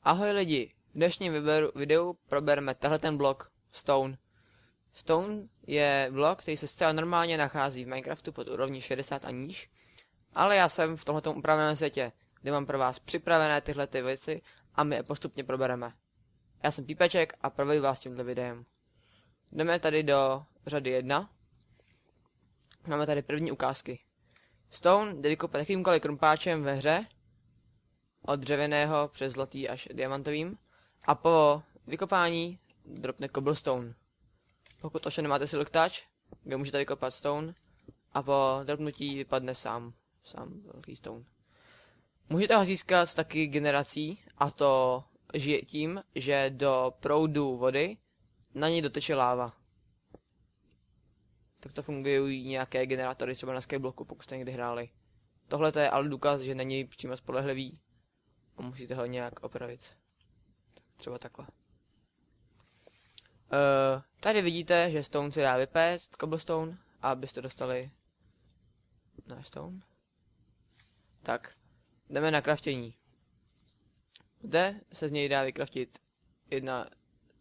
Ahoj lidi, v dnešním videu probereme tenhle blok Stone. Stone je blok, který se zcela normálně nachází v Minecraftu pod úrovní 60 a níž, ale já jsem v tomhletom upraveném světě, kde mám pro vás připravené tyhle věci a my je postupně probereme. Já jsem Pípeček a provedu vás tímhle videem. Jdeme tady do řady 1. Máme tady první ukázky. Stone jde vykopat jakýmkoliv krumpáčem ve hře, od dřevěného přes zlatý až diamantovým, a po vykopání dropne cobblestone. Pokud ovšem nemáte silk touch, kde můžete vykopat stone, a po dropnutí vypadne sám velký stone. Můžete ho získat taky generací, a to tím, že do proudu vody na něj doteče láva. Tak to fungují nějaké generátory třeba na Skyblocku, pokud jste někdy hráli. Tohle je ale důkaz, že není přímo spolehlivý a musíte ho nějak opravit. Třeba takhle. Tady vidíte, že stone se dá vypéct, cobblestone, a abyste dostali náš stone. Tak, jdeme na craftění. Zde se z něj dá vykraftit jedna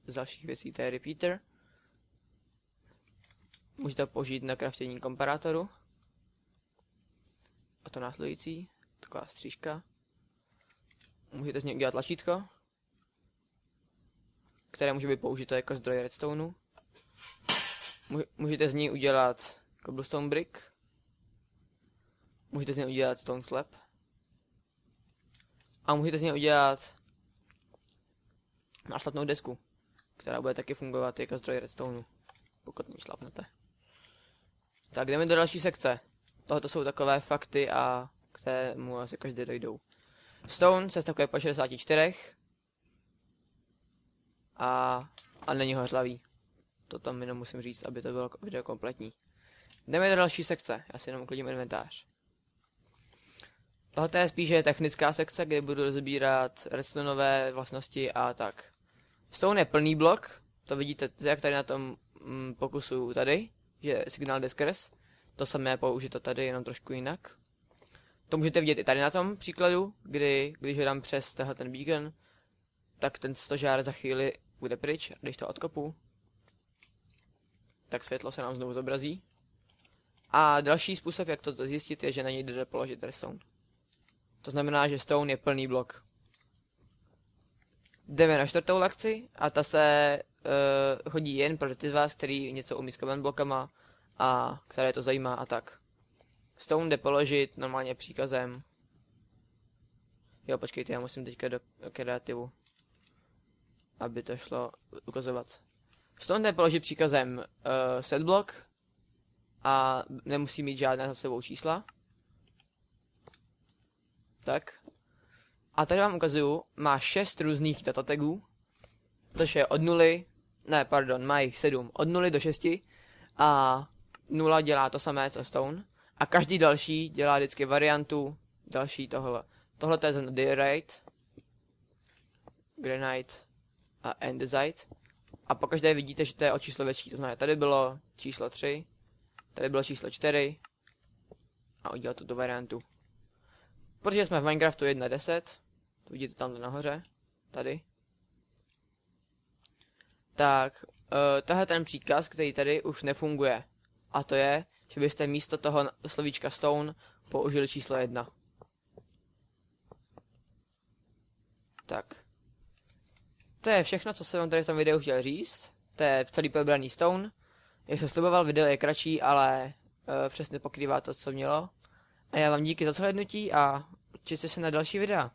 z dalších věcí, to je repeater. Můžete použít na craftění komparátoru. A to následující, taková střížka. Můžete z něj udělat tlačítko, které může být použito jako zdroj redstoneu. Můžete z něj udělat cobblestone brick. Můžete z něj udělat stone slab. A můžete z něj udělat nášlapnou desku, která bude taky fungovat jako zdroj redstoneu, pokud ní šlapnete. Tak jdeme do další sekce. Tohle jsou takové fakty, a kterému asi každý dojdou. Stone se stavkuje po 64 a není hořlavý. To tam jenom musím říct, aby to bylo video kompletní. Jdeme do další sekce, já si jenom uklidím inventář. Tohle je spíše technická sekce, kde budu rozbírat redstoneové vlastnosti a tak. Stone je plný blok, to vidíte jak tady na tom pokusu tady, že signál jde skrz. To samé je použito tady, jenom trošku jinak. To můžete vidět i tady na tom příkladu, když ho dám přes ten beacon, tak ten stožár za chvíli bude pryč, a když to odkopu, tak světlo se nám znovu zobrazí. A další způsob, jak to zjistit, je, že na něj jde položit redstone. To znamená, že stone je plný blok. Jdeme na čtvrtou lekci, a ta se hodí jen pro ty z vás, kteří něco umí s comment blokama a které to zajímá a tak. Stone jde položit normálně příkazem. Jo, počkejte, já musím teďka do kreativu, aby to šlo ukazovat. Stone jde položit příkazem set block a nemusí mít žádné za sebou čísla. Tak. A tady vám ukazuju, má 6 různých datatagů, což je od 0, má jich 7, od 0 do 6, a 0 dělá to samé co stone, a každý další dělá vždycky variantu další tohle. Tohle to je za diorite, granite a andesite. A pokaždé vidíte, že to je o číslo větší, to znamená, tady bylo číslo 3, tady bylo číslo 4 a udělal tuto variantu. Protože jsme v Minecraftu 1.10, to vidíte tam nahoře, tady. Tak, tahle ten příkaz, který tady už nefunguje. A to je, že byste místo toho slovíčka stone použili číslo 1. Tak. To je všechno, co jsem vám tady v tom videu chtěl říct. To je celý probraný stone. Jak jsem sliboval, video je kratší, ale přesně pokrývá to, co mělo. A já vám díky za shlédnutí a těšte se na další videa.